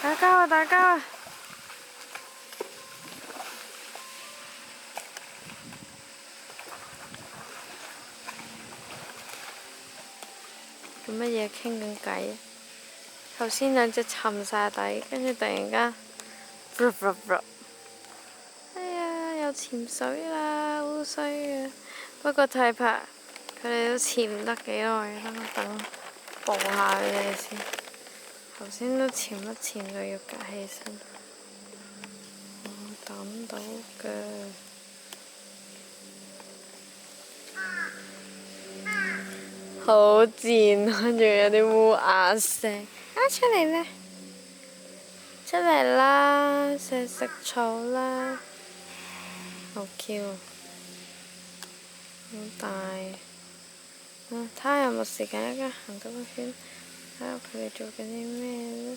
打交啊！打交啊！做乜嘢傾緊偈？頭先兩隻沉晒底，跟住突然間，哎呀，又潛水啦，好衰啊！不過睇怕佢哋都潛唔得幾耐，等我捕下佢哋先。頭先都潛一潛就要夾起身，我揼到嘅。好賤啊！仲有啲烏鴉聲。出嚟啦！出嚟啦！食草啦！好 Q 好大。睇下有冇時間一陣行多個圈，睇下佢哋做緊啲咩咧。